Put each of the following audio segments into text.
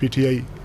PTI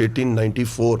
1894,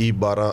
E12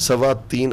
3.25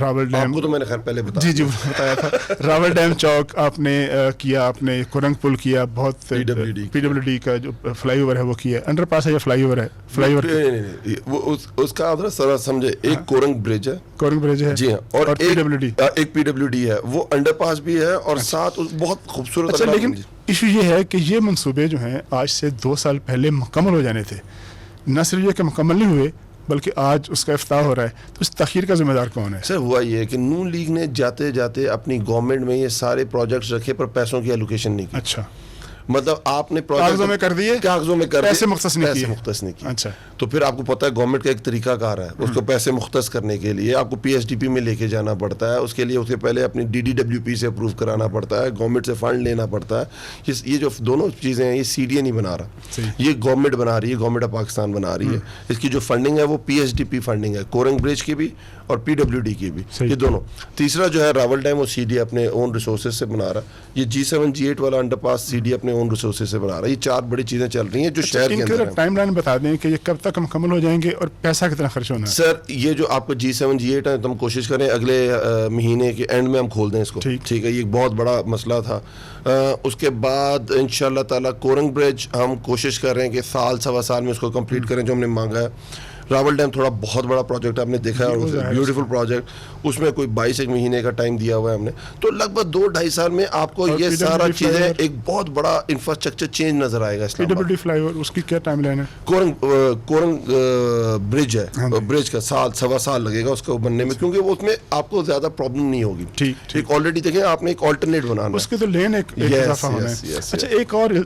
Rawal dam آپ کو تو میں نے خیر پہلے بتا جی بتایا تھا. راول ڈیم چوک آپ نے کیا, آپ نے کورنگ پل کیا, بہت پی ڈبلیو ڈی کا جو فلائی اوور ہے وہ کیا. انڈر پاس ہے یا فلائی اوور ہے؟ فلائی اوور وہ اس کا آپ ذرا سمجھے, ایک کورنگ برج ہے, کورنگ برج ہے جی ہاں, اور ایک پی ڈبلیو ڈی ہے, وہ انڈر پاس بھی ہے اور ساتھ بہت خوبصورت. اچھا, لیکن ایشو یہ ہے کہ یہ منصوبے جو ہیں آج سے 2 سال پہلے مکمل ہو جانے تھے. نہ صرف یہ کہ مکمل نہیں ہوئے بلکہ آج اس کا افتتاح ہو رہا ہے, تو اس تاخیر کا ذمہ دار کون ہے؟ سر ہوا یہ ہے کہ نون لیگ نے جاتے جاتے اپنی گورنمنٹ میں یہ سارے پروجیکٹس رکھے پر پیسوں کی ایلوکیشن نہیں کی. اچھا, مطلب آپ نے کاغذوں میں کر دیے, کاغذوں میں کر پیسے مختص نہیں کیے. اچھا, تو پھر آپ کو پتہ ہے گورنمنٹ کا ایک طریقہ کار ہے, اس کو پیسے مختص کرنے کے لیے آپ کو پی ایس ڈی پی میں لے کے جانا پڑتا ہے. اس کے لیے اس سے پہلے اپنی ڈی ڈی ڈبلیو پی سے اپروو کرانا پڑتا ہے, گورنمنٹ سے فنڈ لینا پڑتا ہے. یہ جو دونوں چیزیں ہیں یہ سی ڈی اے نہیں بنا رہا, یہ گورنمنٹ بنا رہی ہے, گورنمنٹ آف پاکستان بنا رہی ہے. اس کی جو فنڈنگ ہے وہ P S D P funding ہے, کورنگ برج کی بھی اور پی ڈبلیو ڈی کی بھی, یہ دونوں. تیسرا جو ہے راول ڈیم, وہ سی ڈی اپنے اون ریسورسز سے بنا رہا ہے. یہ G7 G8 والا انڈر پاس سی ڈی اپنے اون ریسورسز سے بنا رہا ہے. یہ 4 بڑی چیزیں چل رہی ہیں جو شہر کے اندر ہیں. ٹائم لائن بتا دیں کہ یہ کب تک مکمل ہو جائیں گے اور پیسہ کتنا خرچ ہونا ہے؟ سر یہ جو آپ کا G7 G8 ہے, تو ہم کوشش کریں اگلے مہینے کے اینڈ میں ہم کھول دیں اس کو. ٹھیک ہے, یہ ایک بہت بڑا مسئلہ تھا. اس کے بعد انشاءاللہ تعالیٰ کورنگ برج ہم کوشش کر رہے ہیں کہ سوا سال میں اس کو کمپلیٹ کریں جو ہم نے مانگا ہے. راول ڈیم تھوڑا بہت بڑا پروجیکٹ ہے, آپ نے دیکھا ہے, بیوٹیفل پروجیکٹ, اس میں کوئی 22 مہینے کا ٹائم دیا ہوا ہے ہم نے. تو لگ بھگ 2-2.5 سال میں آپ کو یہ سارا چیزیں ایک بہت بڑا انفراسٹرکچر چینج نظر آئے گا. پی ڈبلیو ڈی فلائی اوور, اس کی کیا ٹائم لائن ہے؟ کورنگ برج ہے, برج کا سوا سال لگے گا اس کو بننے میں, کیونکہ وہ اس میں آپ کو زیادہ پرابلم نہیں ہوگی. ٹھیک, آلریڈی دیکھیں آپ نے ایک آلٹرنیٹ بنانا, اس کے تو لین ایک اضافہ ہونا ہے. اچھا,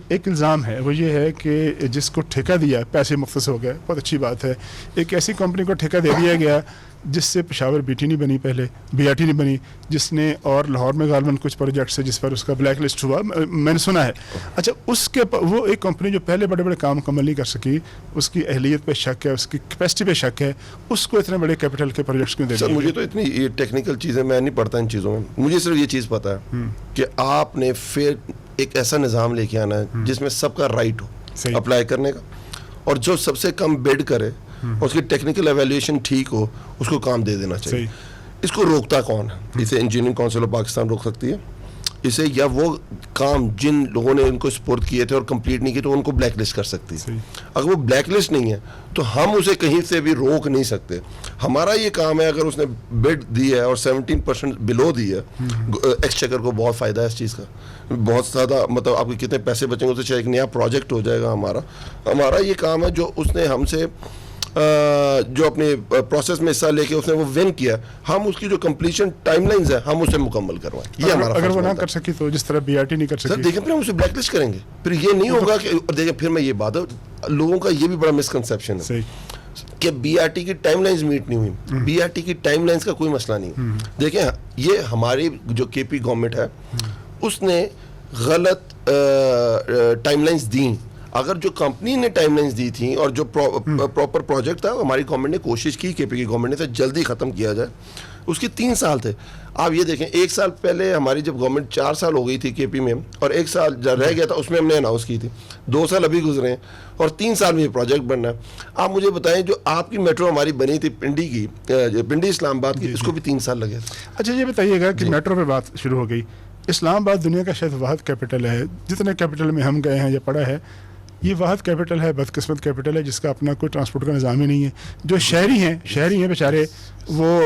ایک الزام ہے, وہ یہ ہے کہ جس کو ٹھیکہ دیا پیسے مختص ہو گئے, بہت اچھی بات ہے. ایک ایسی کمپنی کو ٹھیکہ دے دیا گیا جس سے پشاور بی ٹی نہیں بنی, پہلے بی آر ٹی نہیں بنی, جس نے, اور لاہور میں غالباً کچھ پروجیکٹس ہیں جس پر اس کا بلیک لسٹ ہوا, میں نے سنا ہے. اچھا, اس کے وہ ایک کمپنی جو پہلے بڑے بڑے کام مکمل نہیں کر سکی, اس کی اہلیت پہ شک ہے, اس کی کیپیسٹی پہ شک ہے, اس کو اتنے بڑے کیپٹل کے پروجیکٹس کیوں دے دیا؟ مجھے تو اتنی یہ ٹیکنیکل چیزیں میں نہیں پڑھتا ان چیزوں میں. مجھے صرف یہ چیز پتا ہے کہ آپ نے پھر ایک ایسا نظام لے کے آنا ہے جس میں سب کا رائٹ ہو اپلائی کرنے کا, اور جو سب سے کم بیڈ کرے اس کی ٹیکنیکل ایویلیویشن ٹھیک ہو, اس کو کام دے دینا چاہیے. اس کو روکتا کون ہے؟ اسے انجینئرنگ کونسل آف پاکستان روک سکتی ہے اسے, یا وہ کام جن لوگوں نے ان کو سپورٹ کیے تھے اور کمپلیٹ نہیں کیے تو ان کو بلیک لسٹ کر سکتی ہے. اگر وہ بلیک لسٹ نہیں ہے تو ہم اسے کہیں سے بھی روک نہیں سکتے. ہمارا یہ کام ہے, اگر اس نے بڈ دی ہے اور 17% بلو دی ہے, ایکسچیکر کو بہت فائدہ ہے اس چیز کا, بہت زیادہ, مطلب آپ کے کتنے پیسے بچیں گے, اس سے ایک نیا پروجیکٹ ہو جائے گا. ہمارا یہ کام ہے جو اس نے ہم سے جو اپنے پروسیس میں حصہ لے کے اس نے وہ ون کیا, ہم اس کی جو کمپلیشن ٹائم لائنز ہیں ہم اسے مکمل کروائیں. یہ ہمارا, اگر وہ نہ کر سکی تو جس طرح بی آر ٹی نہیں کر سکی, دیکھیں پھر ہم اسے بلیک لسٹ کریں گے. پھر یہ نہیں ہوگا کہ دیکھیں, پھر میں یہ بات ہے, لوگوں کا یہ بھی بڑا مسکنسیپشن ہے کہ بی آر ٹی کی ٹائم لائنز میٹ نہیں ہوئی. بی آر ٹی کی ٹائم لائنز کا کوئی مسئلہ نہیں. دیکھیں, یہ ہماری جو کے پی گورنمنٹ ہے اس نے غلط ٹائم لائنز دیں. اگر جو کمپنی نے ٹائم لائنز دی تھیں اور جو پراپر پروجیکٹ تھا, ہماری گورنمنٹ نے کوشش کی, کے پی کی گورنمنٹ نے, جلدی ختم کیا جائے. اس کے 3 سال تھے. آپ یہ دیکھیں, 1 سال پہلے ہماری جب گورنمنٹ 4 سال ہو گئی تھی کے پی میں, اور 1 سال رہ گیا تھا, اس میں ہم نے اناؤنس کی تھی. 2 سال ابھی گزرے ہیں اور 3 سال میں یہ پروجیکٹ بننا ہے. آپ مجھے بتائیں, جو آپ کی میٹرو ہماری بنی تھی پنڈی کی, پنڈی اسلام آباد کی, اس کو بھی 3 سال لگے تھے. اچھا, یہ بتائیے گا کہ میٹرو پہ بات شروع ہو گئی. اسلام آباد دنیا کا شاید واحد کیپٹل ہے, جتنے کیپٹل میں ہم گئے ہیں یا پڑھا ہے, یہ واحد کیپٹل ہے, بدقسمت کیپٹل ہے جس کا اپنا کوئی ٹرانسپورٹ کا نظام ہی نہیں ہے. جو شہری ہیں بیچارے, وہ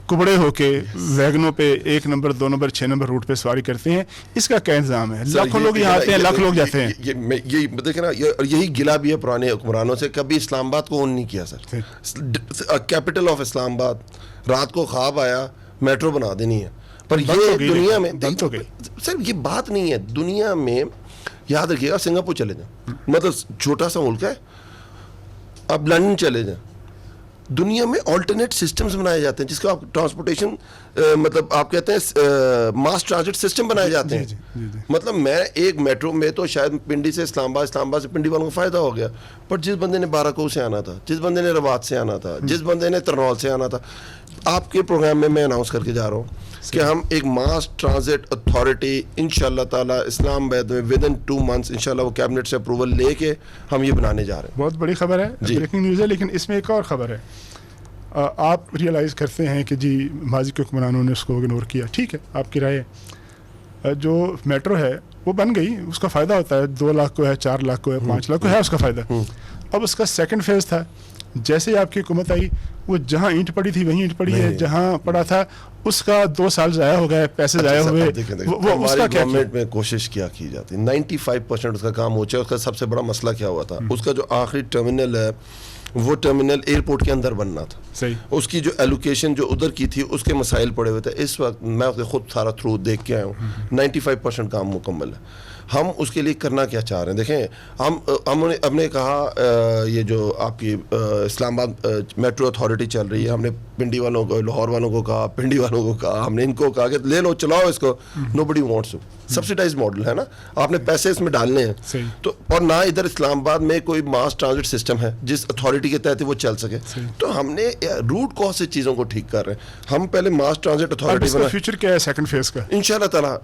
کبڑے ہو کے ویگنوں پہ 1 نمبر 2 نمبر 6 نمبر روٹ پہ سواری کرتے ہیں. اس کا کیا انتظام ہے؟ لاکھوں لوگ یہاں آتے ہیں, لاکھ لوگ جاتے ہیں. یہ دیکھیں نا, یہی گلا بھی ہے پرانے حکمرانوں سے, کبھی اسلام آباد کو اون نہیں کیا. سر, کیپٹل آف اسلام آباد, رات کو خواب آیا میٹرو بنا دینی ہے, پر یہ دنیا میں سر یہ بات نہیں ہے. دنیا میں یاد رکھیے گا, سنگاپور چلے جائیں, مطلب چھوٹا سا ملک ہے, اب لندن چلے جائیں, دنیا میں آلٹرنیٹ سسٹمز بنائے جاتے ہیں جس کو آپ ٹرانسپورٹیشن, مطلب آپ کہتے ہیں ماس ٹرانزٹ سسٹم بنائے جاتے ہیں. مطلب میں ایک میٹرو میں تو شاید پنڈی سے اسلام آباد سے پنڈی والوں کو فائدہ ہو گیا, پر جس بندے نے باراکو سے آنا تھا, جس بندے نے روات سے آنا تھا, جس بندے نے ترنول سے آنا تھا, آپ کے پروگرام میں اناؤنس کر کے جا رہا ہوں کہ ہم ایک ماس ٹرانزٹ اتھارٹی انشاءاللہ تعالیٰ اسلام آباد میں ود ان 2 months انشاءاللہ وہ کیبنٹ سے اپروول لے کے ہم یہ بنانے جا رہے ہیں. بہت بڑی خبر ہے, بریکنگ نیوز ہے. لیکن اس میں ایک اور خبر ہے, آپ ریئلائز کرتے ہیں کہ جی ماضی کے حکمرانوں نے اس کو اگنور کیا, ٹھیک ہے آپ کی رائے. جو میٹرو ہے وہ بن گئی, اس کا فائدہ ہوتا ہے, 2 لاکھ کو ہے, 4 لاکھ کو ہے, 5 لاکھ کو ہے اس کا فائدہ. اب اس کا سیکنڈ فیز تھا, جیسے ہی آپ کی حکومت آئی وہ جہاں اینٹ پڑی تھی وہیں اینٹ پڑی ہے, جہاں پڑا تھا اس کا 2 سال ضائع ہو گئے, پیسے ضائع ہوئے. وہ اس کا گورنمنٹ میں کوشش کیا کی جاتی ہے, 95% اس کا کام ہو چاہے. اس کا سب سے بڑا مسئلہ کیا ہوا تھا, اس کا جو آخری ٹرمینل ہے وہ ٹرمینل ایئرپورٹ کے اندر بننا تھا. صحیح. اس کی جو ایلوکیشن جو ادھر کی تھی اس کے مسائل پڑے ہوئے تھے. اس وقت میں خود سارا تھرو دیکھ کے آیا ہوں, 95% کام مکمل ہے. ہم اس کے لیے کرنا کیا چاہ رہے ہیں, دیکھیں ہم نے کہا یہ جو آپ کی اسلام آباد میٹرو اتھارٹی چل رہی ہے, ہم نے پنڈی والوں کو, لاہور والوں کو کہا, پنڈی والوں کو کہا, ہم نے ان کو کہا کہ لے لو چلاؤ اس کو. نو بڈی وانٹس ٹو. سبسیڈائز ماڈل ہے نا, آپ نے پیسے اس میں ڈالنے ہیں تو, اور نہ ادھر اسلام آباد میں کوئی ماس ٹرانزٹ سسٹم ہے جس اتھارٹی کے تحت وہ چل سکے. تو ہم نے روٹ کاز سے چیزوں کو ٹھیک کر رہے ہیں. ہم پہلے ماس ٹرانزٹ اتھارٹی بنا. فیوچر کیا ہے سیکنڈ فیز کا؟ انشاءاللہ تعالیٰ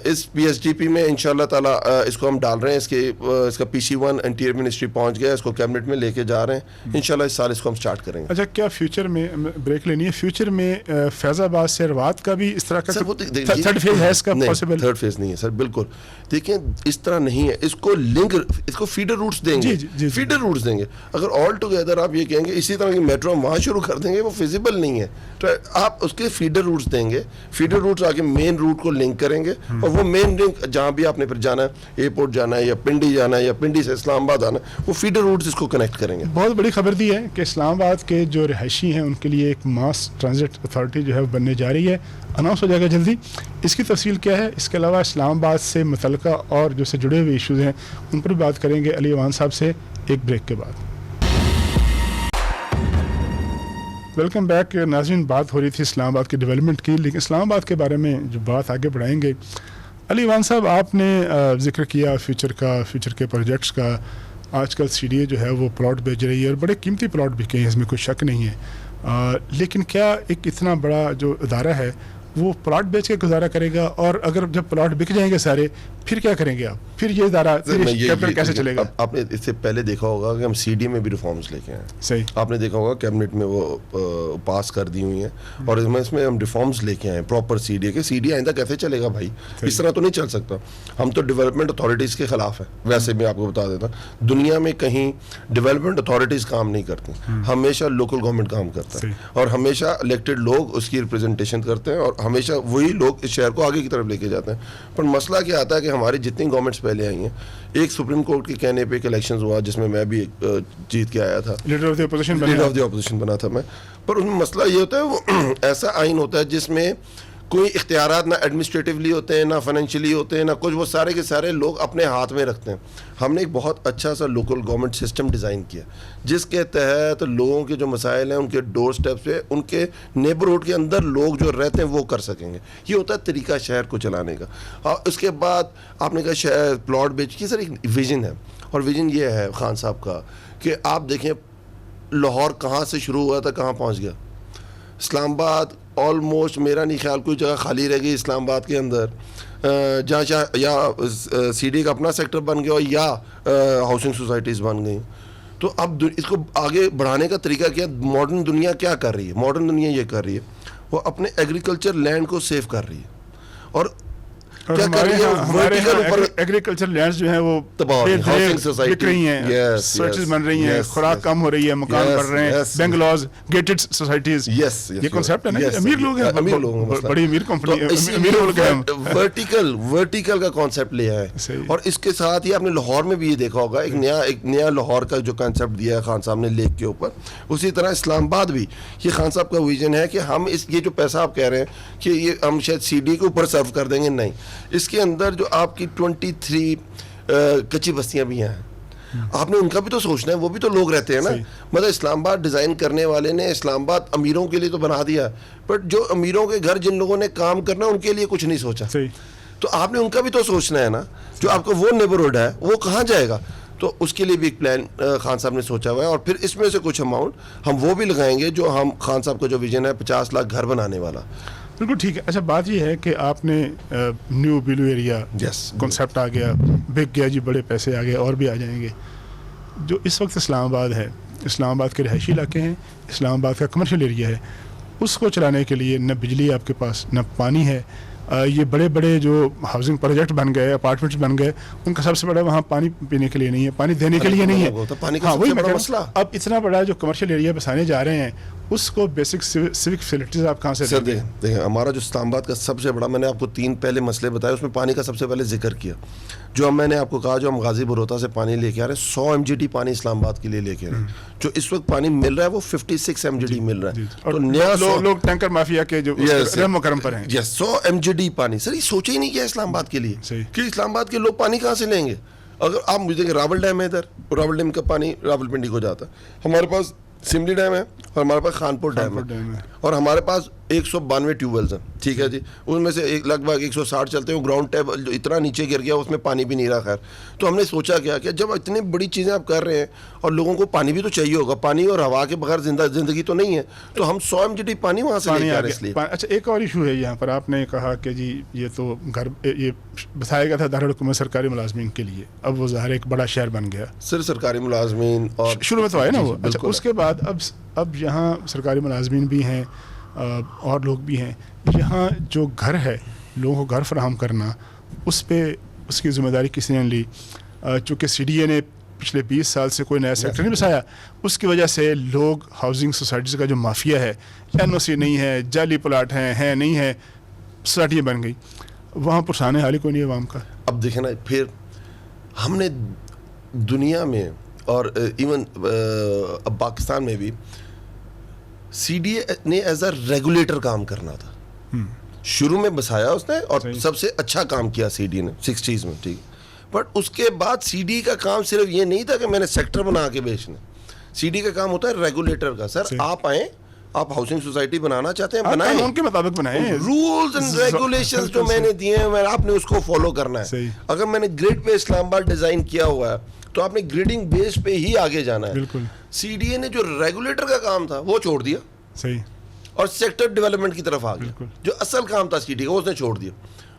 اس پی ایس ڈی پی میں انشاءاللہ تعالیٰ اس کو ہم ڈال رہے ہیں. اس کا PC1 انٹیریئر منسٹری پہنچ گیا, اس کو کیبنٹ میں لے کے جا رہے ہیں. انشاءاللہ اس سال اس کو ہم سٹارٹ کریں گے. اچھا, کیا فیوچر میں بریک لینی ہے, فیوچر میں فیض آباد سے روات کا بھی اس طرح کا تھرڈ فیز ہے اس کا پاسبل؟ تھرڈ فیز نہیں ہے سر, بالکل. دیکھیں اس طرح نہیں ہے, اس کو لنک, اس کو فیڈر روٹس دیں گے. فیڈر روٹس دیں گے. اگر آل ٹوگیدر آپ یہ کہیں گے اسی طرح کی میٹرو وہاں شروع کر دیں گے, وہ فیزیبل نہیں ہے. تو آپ اس کے فیڈر روٹس دیں گے. فیڈر روٹس آگے مین روٹ کو لنک کریں گے, اور وہ مین لنک جہاں بھی آپ نے پھر جانا ہے, ایئرپورٹ جانا ہے یا پنڈی جانا ہے یا پنڈی سے اسلام آباد آنا ہے, وہ فیڈر روٹس اس کو کنیکٹ کریں گے. بہت بڑی خبر دی ہے کہ اسلام آباد کے جو رہائشی ہیں ان کے لیے ایک ماس ٹرانزٹ اتھارٹی جو ہے وہ بننے جا رہی ہے. اناؤنس ہو جائے گا جلدی. اس کی تفصیل کیا ہے, اس کے علاوہ اسلام آباد سے متعلقہ اور جو سے جڑے ہوئے ایشوز ہیں ان پر بات کریں گے علی اوان صاحب سے ایک بریک کے بعد. ویلکم بیک ناظرین. بات ہو رہی تھی اسلام آباد کی ڈیولپمنٹ کی, لیکن اسلام آباد کے بارے میں جو بات آگے بڑھائیں گے, علی اوان صاحب آپ نے ذکر کیا فیوچر کا, فیوچر کے پروجیکٹس کا. آج کل CDA جو ہے وہ پلاٹ بیچ رہی ہے, اور بڑے قیمتی پلاٹ بکے ہیں, اس میں کوئی شک نہیں ہے. لیکن کیا ایک اتنا بڑا جو ادارہ ہے وہ پلاٹ بیچ کے گزارا کرے گا؟ اور اگر جب پلاٹ بک جائیں گے سارے, پھر کیا کریں گے آپ؟ پھر یہ ادارہ کیپٹل کیسے چلے گا؟ آپ نے اس سے پہلے دیکھا ہوگا کہ ہم CDA میں بھی ریفارمز لے کے آئے. صحیح. آپ نے دیکھا ہوگا کیبنٹ میں وہ پاس کر دی ہوئی ہیں, اور اس میں ہم ریفارمز لے کے آئے پراپر CDA کے. CDA آئندہ کیسے چلے گا بھائی؟ اس طرح تو نہیں چل سکتا. ہم تو ڈیولپمنٹ اتھارٹیز کے خلاف ہیں. ویسے میں آپ کو بتا دیتا ہوں, دنیا میں کہیں ڈیولپمنٹ اتھارٹیز کام نہیں کرتی, ہمیشہ لوکل گورنمنٹ کام کرتا ہے, اور ہمیشہ الیکٹڈ لوگ اس کی ریپرزنٹیشن کرتے ہیں, اور ہمیشہ وہی لوگ اس شہر کو آگے کی طرف لے کے جاتے ہیں. پر مسئلہ کیا آتا ہے کہ ہماری جتنی گورنمنٹس پہلے آئی ہیں, ایک سپریم کورٹ کے کہنے پہ ایک الیکشنز ہوا جس میں میں بھی جیت کے آیا تھا, لیڈر آف دی اپوزیشن بنا تھا میں. پر ان میں مسئلہ یہ ہوتا ہے, وہ ایسا آئین ہوتا ہے جس میں کوئی اختیارات نہ ایڈمنسٹریٹولی ہوتے ہیں, نہ فائنینشلی ہوتے ہیں, نہ کچھ. وہ سارے کے سارے لوگ اپنے ہاتھ میں رکھتے ہیں. ہم نے ایک بہت اچھا سا لوکل گورنمنٹ سسٹم ڈیزائن کیا, جس کے تحت لوگوں کے جو مسائل ہیں ان کے ڈور سٹیپس پہ, ان کے نیبرہڈ کے اندر لوگ جو رہتے ہیں وہ کر سکیں گے. یہ ہوتا ہے طریقہ شہر کو چلانے کا. اور اس کے بعد آپ نے کہا شہر پلاٹ بیچ کی, سر ایک ویژن ہے, اور ویژن یہ ہے خان صاحب کا کہ آپ دیکھیں لاہور کہاں سے شروع ہوا تھا, کہاں پہنچ گیا. اسلام آباد آلموسٹ میرا نہیں خیال کوئی جگہ خالی رہ گئی اسلام آباد کے اندر جہاں یا CDA کا اپنا سیکٹر بن گیا یا ہاؤسنگ سوسائٹیز بن گئیں. تو اب اس کو آگے بڑھانے کا طریقہ کیا؟ ماڈرن دنیا کیا کر رہی ہے؟ ماڈرن دنیا یہ کر رہی ہے, وہ اپنے ایگریکلچر لینڈ کو سیو کر رہی ہے, اور کیا کر رہی ہے؟ ایگریکلچر لینڈز جو ہیں وہ بک رہی ہیں, سرچز بن رہی ہیں, خوراک کم ہو رہی ہے, مکان بڑھ رہے ہیں, بنگلوز, گیٹڈ سوسائٹیز. یہ کنسیپٹ ہے نا, امیر لوگ ہیں, بڑی امیر کمپنی, امیر لوگ ہیں, ورٹیکل کا کانسیپٹ لے آئے. اور اس کے ساتھ ہی آپ نے لاہور میں بھی یہ دیکھا ہوگا, ایک نیا لاہور کا جو کانسیپٹ دیا ہے خان صاحب نے لیک کے اوپر. اسی طرح اسلام آباد بھی یہ خان صاحب کا ویژن ہے کہ ہم یہ جو پیسہ آپ کہہ رہے ہیں کہ یہ ہم شاید CDA کے اوپر سرو کر دیں گے, نہیں. اس کے اندر جو آپ کی 23 کچی بستیاں بھی ہیں, آپ نے ان کا بھی تو سوچنا ہے, وہ بھی تو لوگ رہتے ہیں نا. مطلب اسلام آباد ڈیزائن کرنے والے نے اسلام آباد امیروں کے لیے تو بنا دیا, بٹ جو امیروں کے گھر جن لوگوں نے کام کرنا ان کے لیے کچھ نہیں سوچا. تو آپ نے ان کا بھی تو سوچنا ہے نا. جو آپ کا وہ نیبرہڈ ہے وہ کہاں جائے گا, تو اس کے لیے بھی ایک پلان خان صاحب نے سوچا ہوا ہے. اور پھر اس میں سے کچھ اماؤنٹ ہم وہ بھی لگائیں گے جو ہم خان صاحب کا جو ویژن ہے 50 لاکھ گھر بنانے والا. بالکل ٹھیک ہے. اچھا بات یہ ہے کہ آپ نے نیو بلو ایریا کنسیپٹ آ گیا, بک گیا جی, بڑے پیسے آ گئے, اور بھی آ جائیں گے. جو اس وقت اسلام آباد ہے اسلام آباد کے رہائشی علاقے ہیں, اسلام آباد کا کمرشل ایریا ہے, اس کو چلانے کے لیے نہ بجلی آپ کے پاس, نہ پانی ہے. یہ بڑے بڑے جو ہاؤسنگ پروجیکٹ بن گئے, اپارٹمنٹس بن گئے, ان کا سب سے بڑا وہاں پانی پینے کے لیے نہیں ہے, پانی دینے کے لیے نہیں ہے. ہاں وہی مسئلہ. اب اتنا بڑا جو کمرشل ایریا بسانے جا رہے ہیں, اس کو بیسک سیوک فیسلٹیز آپ کہاں سے سر دیکھیں ہمارا جو اسلام آباد کا سب سے بڑا, میں نے آپ کو 3 پہلے مسئلے بتائے, اس میں پانی کا سب سے پہلے ذکر کیا. جو میں نے آپ کو کہا جو ہم غازی بروتا سے پانی لے کے آ رہے ہیں 100 MGD پانی اسلام آباد کے لیے لے کے آ رہے ہیں, جو اس وقت پانی مل رہا ہے وہ 56 MGD مل رہا ہے. تو نیا لوگ ٹینکر مافیا کے جو رحم و کرم پر ہیں, 100 MGD پانی. سر یہ سوچے ہی نہیں کیا اسلام آباد کے لیے کہ اسلام آباد کے لوگ پانی کہاں سے لیں گے. اگر آپ مجھے دیکھیں راول ڈیم ہے ادھر, راول ڈیم کا پانی راول پنڈی کو جاتا ہے. ہمارے پاس سملی ڈیم ہے اور ہمارے پاس خانپور ڈیم ہے, اور ہمارے پاس 192 ٹیوب ویلز ہیں. ٹھیک ہے جی, ان میں سے لگ بھگ 160 چلتے ہیں, گراؤنڈ ٹیبل جو اتنا نیچے گر گیا اس میں پانی بھی نہیں رہا. خیر تو ہم نے سوچا کیا کہ جب اتنی بڑی چیزیں آپ کر رہے ہیں اور لوگوں کو پانی بھی تو چاہیے ہوگا, پانی اور ہوا کے بغیر زندگی تو نہیں ہے, تو ہم 100 MGD پانی وہاں سے لے کے آ رہے ہیں. اس لیے اچھا ایک اور ایشو ہے یہاں پر, آپ نے کہا کہ جی یہ تو گھر یہ بتایا گیا تھا دارالحکومت سرکاری ملازمین کے لیے, اب وہ ظاہر ایک بڑا شہر بن گیا. صرف سرکاری ملازمین اور شروع میں تو آئے نا وہ. اچھا اس کے بعد اب یہاں سرکاری ملازمین بھی ہیں اور لوگ بھی ہیں, یہاں جو گھر ہے لوگوں کو گھر فراہم کرنا, اس پہ اس کی ذمہ داری کسی نے لی. چونکہ CDA نے پچھلے 20 سال سے کوئی نیا سیکٹر نہیں بسایا, اس کی وجہ سے لوگ ہاؤسنگ سوسائٹیز کا جو مافیا ہے, NOC نہیں ہے, جعلی پلاٹ ہیں نہیں ہے, سوسائٹیاں بن گئی, وہاں پرسانے حال ہی کوئی نہیں عوام کا. اب دیکھیں نا, پھر ہم نے دنیا میں اور ایون اب پاکستان میں بھی CDA نے ایز اے ریگولیٹر کام کرنا تھا. شروع میں بسایا اس نے اور سب سے اچھا کام کیا CDA نے 60s میں, ٹھیک. بٹ اس کے بعد CDA کا کام صرف یہ نہیں تھا کہ میں نے سیکٹر بنا کے بیچنا. CDA کا کام ہوتا ہے ریگولیٹر کا. سر آپ آئیں, آپ ہاؤسنگ سوسائٹی بنانا چاہتے ہیں بنائیں, قانون کے مطابق بنائیں. رولز اینڈ ریگولیشنز جو میں نے دیے ہیں آپ نے اس کو فالو کرنا ہے. اگر میں نے گریڈ پہ اسلام آباد ڈیزائن کیا ہوا ہے تو آپ نے گریڈنگ بیس پہ ہی آگے جانا ہے. بالکل. CDA نے جو ریگولیٹر کا کام تھا وہ چھوڑ دیا, صحیح, اور سیکٹر ڈیولپمنٹ کی طرف آ گیا. جو اصل کام تھا CDA کا اس نے چھوڑ دیا.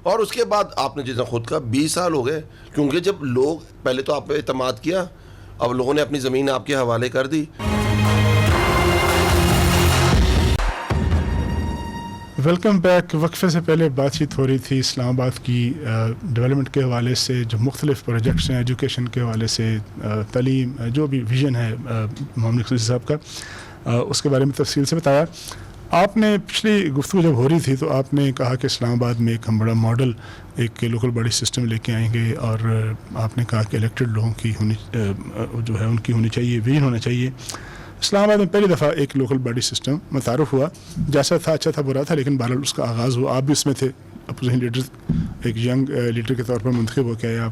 اور اس کے بعد آپ نے جیسا خود کا 20 سال ہو گئے, کیونکہ جب لوگ پہلے تو آپ پہ اعتماد کیا, اب لوگوں نے اپنی زمین آپ کے حوالے کر دی. Welcome back. وقفے سے پہلے بات چیت ہو رہی تھی اسلام آباد کی ڈیولپمنٹ کے حوالے سے, جو مختلف پروجیکٹس ہیں ایجوکیشن کے حوالے سے, تعلیم, جو بھی ویژن ہے محمد خصوصی صاحب کا, اس کے بارے میں تفصیل سے بتایا. آپ نے پچھلی گفتگو جب ہو رہی تھی تو آپ نے کہا کہ اسلام آباد میں ایک ہم بڑا ماڈل ایک لوکل باڈی سسٹم لے کے آئیں گے, اور آپ نے کہا کہ الیکٹڈ لوگوں کی ہونی جو ہے ان کی ہونی چاہیے, ویژن ہونا چاہیے. اسلام آباد میں پہلی دفعہ ایک لوکل باڈی سسٹم متعارف ہوا, جیسا تھا اچھا تھا برا تھا, لیکن بہرحال اس کا آغاز ہوا. آپ بھی اس میں تھے, اپوزیشن لیڈر, ایک ینگ لیڈر کے طور پر منتخب ہو کے آئے آپ.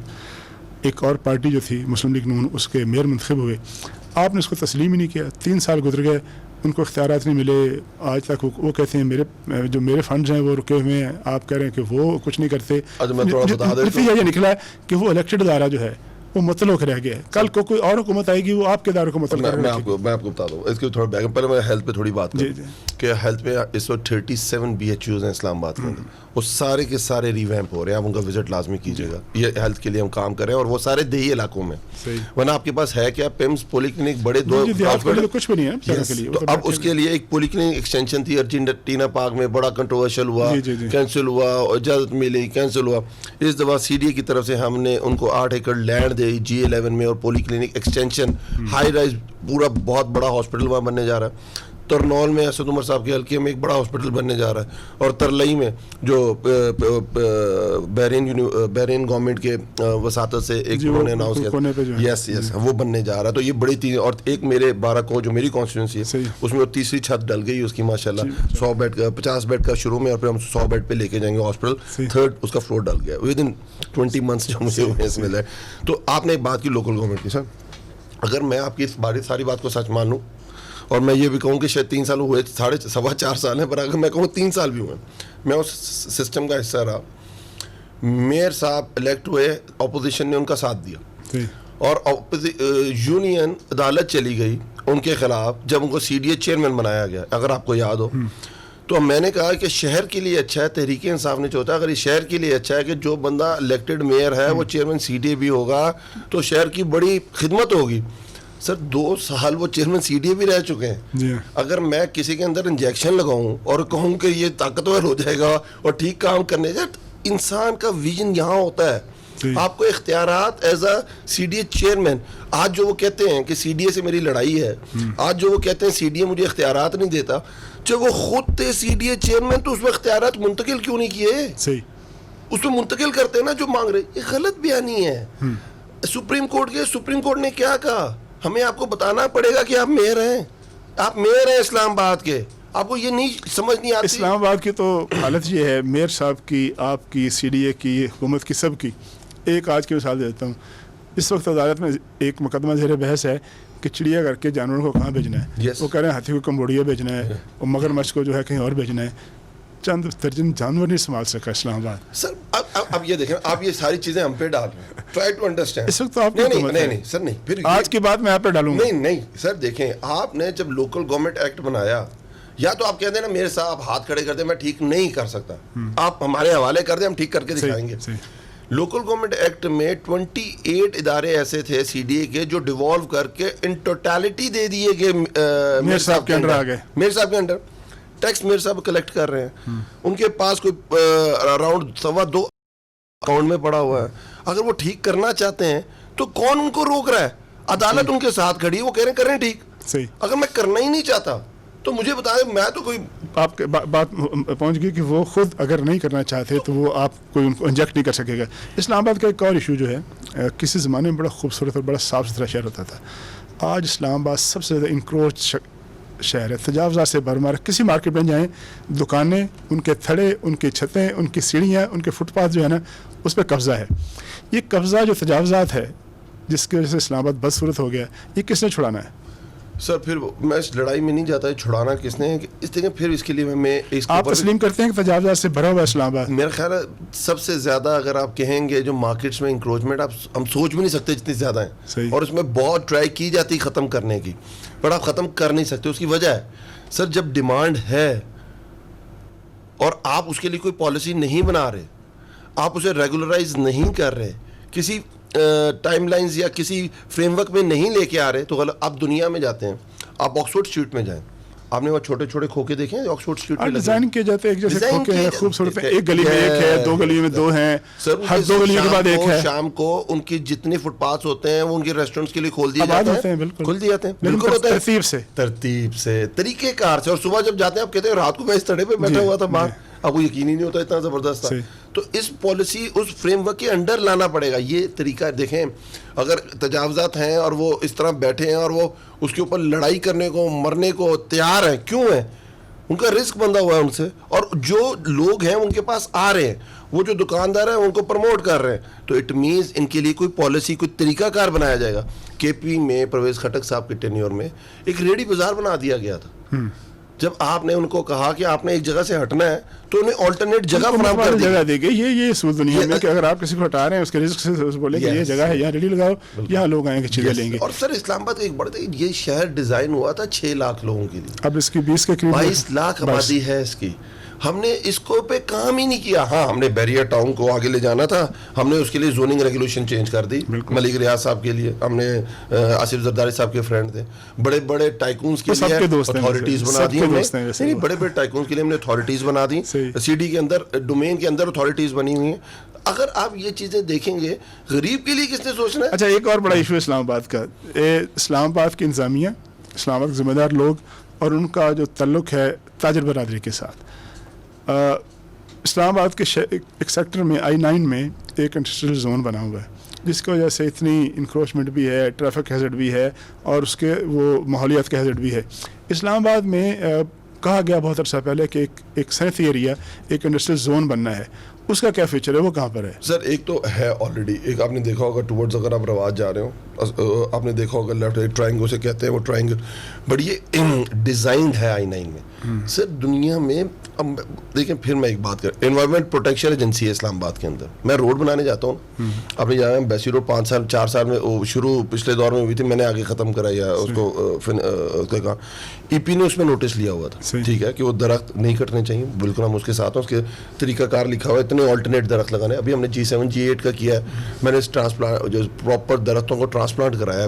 ایک اور پارٹی جو تھی مسلم لیگ نون, اس کے میئر منتخب ہوئے. آپ نے اس کو تسلیم ہی نہیں کیا. 3 سال گزر گئے, ان کو اختیارات نہیں ملے. آج تک وہ کہتے ہیں میرے فنڈز ہیں وہ رکے ہوئے ہیں, آپ کہہ رہے ہیں کہ وہ کچھ نہیں کرتے. نتیجہ یہ نکلا کہ وہ الیکٹڈ ادارہ جو ہے وہ مطلق رہ گیا ہے. کل کو کوئی اور حکومت آئے گی وہ آپ کے اداروں کو مطلق کرے گی. میں آپ کو بتا دوں اس کے تھوڑا بیک, پہلے میں ہیلتھ پہ تھوڑی بات کروں کہ ہیلتھ میں اس وقت 37 BHUs ہیں اسلام آباد کے اندر, وہ سارے کے سارے ریویمپ ہو رہے ہیں. آپ ان کا وزٹ لازمی کیجیے گا. یہ ہیلتھ کے لیے ہم کام کر رہے ہیں, اور وہ سارے دیہی علاقوں میں. ورنہ آپ کے پاس ہے کیا, پیمز پولی کلینک بڑے 2 کچھ بھی نہیں ہے. تو اب اس کے لیے ایک پولی کلینک ایکسٹینشن تھی ارجنٹینا پارک میں, بڑا کنٹروورشل ہوا, کینسل ہوا, اجازت ملی, کینسل ہوا. اس دفعہ CDA کی طرف سے ہم نے ان کو 8 ایکڑ لینڈ دے G11 میں, اور پولی کلینک ایکسٹینشن ہائی رائز پورا بہت بڑا ہاسپٹل وہاں بننے جا رہا ہے. ترنول میں اسد عمر صاحب کے حلقے میں ایک بڑا ہاسپٹل بننے جا رہا ہے, اور ترلئی میں جو بحرین گورنمنٹ کے وساطت سے ایک انہوں نے اناؤنس کیا, یس وہ بننے جا رہا ہے. تو یہ بڑی چیز. اور ایک میرے 12 کو جو میری کانسٹیٹوئنسی ہے اس میں وہ تیسری چھت ڈل گئی اس کی ماشاءاللہ, 100 بیڈ کا 50 بیڈ کا شروع میں, اور پھر ہم 100 بیڈ پہ لے کے جائیں گے ہاسپٹل. 3rd اس کا فلور ڈل گیا ود ان 20 منتھس جو مجھے ہوئے اس میں لے. تو آپ نے ایک بات کی لوکل گورنمنٹ کی. سر اگر میں آپ کی اس ساری بات کو سچ مانوں, اور میں یہ بھی کہوں کہ شاید 3 سال ہوئے, 4.5 سال ہیں, پر اگر میں کہوں 3 سال بھی ہوئے, میں اس سسٹم کا حصہ رہا. میئر صاحب الیکٹ ہوئے, اپوزیشن نے ان کا ساتھ دیا, اور یونین عدالت چلی گئی ان کے خلاف جب ان کو CDA چیئرمین بنایا گیا, اگر آپ کو یاد ہو. تو میں نے کہا کہ شہر کے لیے اچھا ہے, تحریک انصاف نے چاہتا ہے اگر یہ شہر کے لیے اچھا ہے کہ جو بندہ الیکٹڈ میئر ہے وہ چیئرمین CDA بھی ہوگا, تو شہر کی بڑی خدمت ہوگی. سر 2 سال وہ چیئرمین سی ڈی اے بھی رہ چکے ہیں. جی اگر میں کسی کے اندر انجیکشن لگاؤں اور کہوں کہ یہ طاقتور ہو جائے گا اور ٹھیک کام کرنے جائے, انسان کا ویژن یہاں ہوتا ہے. آپ کو اختیارات as A C D A chairman, آج جو وہ کہتے ہیں کہ سی ڈی اے سے میری لڑائی ہے, آج جو وہ کہتے ہیں سی ڈی اے مجھے اختیارات نہیں دیتا, جب وہ خود تھے سی ڈی اے چیئرمین تو اس میں اختیارات منتقل کیوں نہیں کیے؟ صحیح, اس میں منتقل کرتے ہیں نا جو مانگ رہے. یہ غلط بیانی ہے. سپریم کورٹ کے سپریم کورٹ نے کیا کہا, ہمیں آپ کو بتانا پڑے گا کہ آپ میئر ہیں, آپ میئر ہیں اسلام آباد کے, آپ کو یہ نہیں سمجھ نہیں آتی. اسلام آباد کی تو حالت یہ ہے, میئر صاحب کی, آپ کی, سی ڈی اے کی, حکومت کی, سب کی. ایک آج کی مثال دیتا ہوں. اس وقت عدالت میں ایک مقدمہ زیر بحث ہے کہ چڑیا گھر کے جانوروں کو کہاں بھیجنا ہے. وہ کہہ رہے ہیں ہاتھی کو کمبوڈیا بھیجنا ہے, اور مگر مچھ کو جو ہے کہیں اور بھیجنا ہے. چند درجن جانور نہیں سنبھال سکا اسلام آباد. سر اب یہ دیکھیں, آپ یہ ساری چیزیں ہم پہ ڈال رہے ہیں. Try to understand. اس وقت تو آپ نہیں سر, نہیں, پھر آج کی بات میں آپ پہ ڈالوں گا. نہیں سر, دیکھیں آپ نے جب لوکل گورنمنٹ ایکٹ بنایا, یا تو آپ کہہ دیں نا میرے صاحب ہاتھ کھڑے کر دیں, میں ٹھیک نہیں کر سکتا, آپ ہمارے حوالے کر دیں, ہم ٹھیک کر کے دکھائیں گے. لوکل گورنمنٹ ایکٹ میں 28 ادارے ایسے تھے سی ڈی اے کے جو ڈیوالو کر کے ان ٹوٹیلٹی دے دیے کہ میئر صاحب کے انڈر آ گئے. میئر صاحب کے انڈر ٹیکس میئر صاحب کلیکٹ کر رہے ہیں, ان کے پاس کوئی اراؤنڈ 2.25 اکاؤنٹ میں پڑا ہوا ہے. اگر وہ ٹھیک کرنا چاہتے ہیں تو کون ان کو روک رہا ہے؟ عدالت ان کے ساتھ کھڑی ہے, وہ کہہ رہے ہیں کریں ٹھیک. صحیح. اگر میں کرنا ہی نہیں چاہتا تو مجھے بتائیں, میں تو کوئی آپ کے بات پہنچ گئی کہ وہ خود اگر نہیں کرنا چاہتے تو وہ آپ کوئی ان کو انجیکٹ نہیں کر سکے گا. اسلام آباد کا ایک اور ایشو جو ہے, کسی زمانے میں بڑا خوبصورت اور بڑا صاف ستھرا شہر ہوتا تھا. آج اسلام آباد سب سے زیادہ انکروچ شہر ہے, تجاوزات سے بھرمار. کسی مارکیٹ میں جائیں, دکانیں, ان کے تھڑے, ان کی چھتیں, ان کی سیڑھیاں, ان کے فٹ پاتھ جو ہے نا, اس پہ قبضہ ہے. یہ قبضہ جو تجاوزات ہے جس کی وجہ سے اسلام آباد بدصورت ہو گیا, یہ کس نے چھڑانا ہے؟ سر پھر میں اس لڑائی میں نہیں جاتا, چھڑانا کس نے, اس طرح پھر اس کے لیے میں آپ تسلیم کرتے ہیں کہ تجاوزات سے بھرا ہوا اسلام آباد؟ میرا خیال ہے سب سے زیادہ اگر آپ کہیں گے جو مارکیٹس میں انکروچمنٹ, ہم سوچ بھی نہیں سکتے جتنی زیادہ ہیں, اور اس میں بہت ٹرائی کی جاتی ختم کرنے کی, پر آپ ختم کر نہیں سکتے. اس کی وجہ ہے سر, جب ڈیمانڈ ہے اور آپ اس کے لیے کوئی پالیسی نہیں بنا رہے, آپ اسے ریگولرائز نہیں کر رہے, کسی ٹائم لائنز یا کسی فریم ورک میں نہیں لے کے آ رہے, تو غلط. آپ دنیا میں جاتے ہیں, آپ آکسفورڈ اسٹریٹ میں جائیں, آپ نے وہ چھوٹے چھوٹے کھوکے دیکھے ہیں آکسفورڈ اسٹریٹ میں ڈیزائن کیے جاتے ہیں, ایک جیسے کھوکے ہیں, خوبصورت ہیں, ایک گلی میں ایک ہے, 2 گلیوں میں 2 ہیں, ہر 2 گلیوں کے بعد ایک ہے. شام کو ان کی جتنے فٹ پاتھ ہوتے ہیں وہ ان کے ریسٹورنٹس کے لیے کھول دیے جاتے ہیں, کھول دیے جاتے ہیں, بالکل ترتیب سے, طریقہ کار سے. اور صبح جب جاتے ہیں آپ کہتے ہیں رات کو میں اس تڑے پہ بیٹھا ہوا تھا باہر, آپ کو یقین ہی نہیں ہوتا اتنا زبردست تھا. تو اس پالیسی اس فریم ورک کے انڈر لانا پڑے گا. یہ طریقہ دیکھیں, اگر تجاوزات ہیں اور وہ اس طرح بیٹھے ہیں اور وہ اس کے اوپر لڑائی کرنے کو, مرنے کو تیار ہیں, کیوں ہیں؟ ان کا رزق بندھا ہوا ہے ان سے, اور جو لوگ ہیں ان کے پاس آ رہے ہیں, وہ جو دکاندار ہیں ان کو پروموٹ کر رہے ہیں. تو اٹ مینس ان کے لیے کوئی پالیسی, کوئی طریقہ کار بنایا جائے گا. کے پی میں پرویز خٹک صاحب کے ٹینیور میں ایک ریڈی بازار بنا دیا گیا تھا. جب آپ نے ان کو کہا کہ آپ نے ایک جگہ سے ہٹنا ہے تو انہیں آلٹرنیٹ جگہ فراہم کر دی. جگہ دے گئی. یہ اصول دنیا میں کہ اگر آپ کسی کو ہٹا رہے ہیں اس کے رزق سے بولے کہ یہ جگہ ہے, یہاں ریڈی لگاؤ, یہاں لوگ آئیں گے چیزیں لیں گے. اور سر اسلام آباد ایک بڑے, یہ شہر ڈیزائن ہوا تھا 6 لاکھ لوگوں کے لیے, اب اس کی 20 کے قریب 22 لاکھ آبادی ہے اس کی. ہم نے اس کو پہ کام ہی نہیں کیا. ہاں, ہم نے بیریئر ٹاؤن کو آگے لے جانا تھا, ہم نے اس کے لیے زوننگ ریگولیشن چینج کر دی. ملک ریاض صاحب کے لیے, ہم نے آصف زرداری صاحب کے فرینڈ تھے, بڑے بڑے ٹائکونز کے لیے اتھارٹیز بنا دی ہم نے. بڑے بڑے ٹائکونز کے لیے ہم نے اتھارٹیز بنا دی, سی ڈی کے اندر, ڈومین کے اندر اتھارٹیز بنی ہوئی ہیں. اگر آپ یہ چیزیں دیکھیں گے, غریب کے لیے کس نے سوچنا ہے؟ اچھا, ایک اور بڑا ایشو اسلام آباد کا, اسلام آباد کی انتظامیہ, اسلام آباد کے ذمہ دار لوگ اور ان کا جو تعلق ہے تاجر برادری کے ساتھ. اسلام آباد کے ایک سیکٹر میں I-9 میں ایک انڈسٹریل زون بنا ہوا ہے, جس کی وجہ سے اتنی انکروچمنٹ بھی ہے, ٹریفک ہیزرڈ بھی ہے, اور اس کے وہ ماحولیات کا ہیزرڈ بھی ہے. اسلام آباد میں کہا گیا بہت عرصہ پہلے کہ ایک صنعتی ایریا, ایک انڈسٹریل زون بننا ہے. اس کا کیا فیچر ہے, وہ کہاں پر ہے؟ سر ایک تو ہے آلریڈی, ایک آپ نے دیکھا ہوگا ٹورڈز, اگر آپ رواج جا رہے ہو, آپ نے دیکھا ہوگا لیفٹ ایک ٹرائنگل سے کہتے ہیں, وہ ٹرائنگل بڑی ڈیزائنڈ ہے I-9 میں. سر دنیا میں, اب دیکھیں پھر میں ایک بات کروں, انوائرمنٹ پروٹیکشن ایجنسی ہے اسلام آباد کے اندر. میں روڈ بنانے جاتا ہوں, آپ نے جانا بیسی روڈ 4 سال میں شروع پچھلے دور میں ہوئی تھی, میں نے آگے ختم کرایا اس کو, کہا ای پی نے اس میں نوٹس لیا ہوا تھا, ٹھیک ہے, کہ وہ درخت نہیں کٹنے چاہیے, بالکل ہم اس کے ساتھ ہیں, اس کے طریقہ کار لکھا ہوا ہے, اتنے آلٹرنیٹ درخت لگانے. ابھی ہم نے G7 G8 کا کیا ہے, میں نے اس ٹرانسپلانٹ جو پراپر درختوں کو ٹرانسپلانٹ کرایا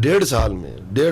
1.5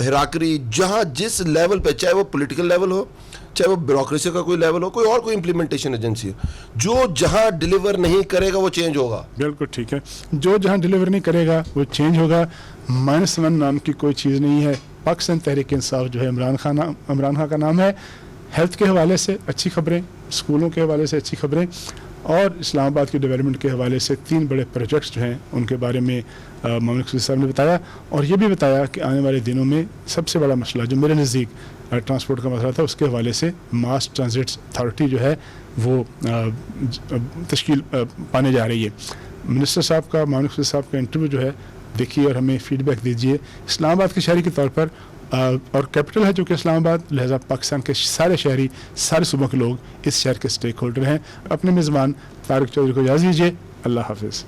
ہراکری جہاں جس لیول پہ، چاہے وہ پولیٹیکل لیول ہو، چاہے وہ بیوروکریسی کا کوئی لیول ہو، کوئی اور کوئی امپلیمنٹیشن ایجنسی ہو، جو جہاں ڈیلیور نہیں کرے گا وہ چینج ہوگا. بالکل ٹھیک ہے. جو جہاں ڈیلیور نہیں کرے گا وہ چینج ہوگا. -1 نام کی کوئی چیز نہیں ہے. پاکستان تحریک انصاف جو ہے عمران خان کا نام ہے. ہیلتھ کے حوالے سے اچھی خبریں، اسکولوں کے حوالے سے اچھی خبریں، اور اسلام آباد کی ڈیولپمنٹ کے حوالے سے 3 بڑے پروجیکٹس جو ہیں ان کے بارے میں مملک صاحب نے بتایا. اور یہ بھی بتایا کہ آنے والے دنوں میں سب سے بڑا مسئلہ جو میرے نزدیک ٹرانسپورٹ کا مسئلہ تھا، اس کے حوالے سے ماس ٹرانزٹ اتھارٹی جو ہے وہ تشکیل پانے جا رہی ہے. منسٹر صاحب کا، مملک صاحب کا انٹرویو جو ہے دیکھیے اور ہمیں فیڈ بیک دیجیے. اسلام آباد کے شہری کے طور پر اور کیپٹل ہے جو کہ اسلام آباد، لہٰذا پاکستان کے سارے شہری، سارے صوبوں کے لوگ اس شہر کے اسٹیک ہولڈر ہیں. اپنے میزبان طارق چودھری کو اجازت دیجیے. اللہ حافظ.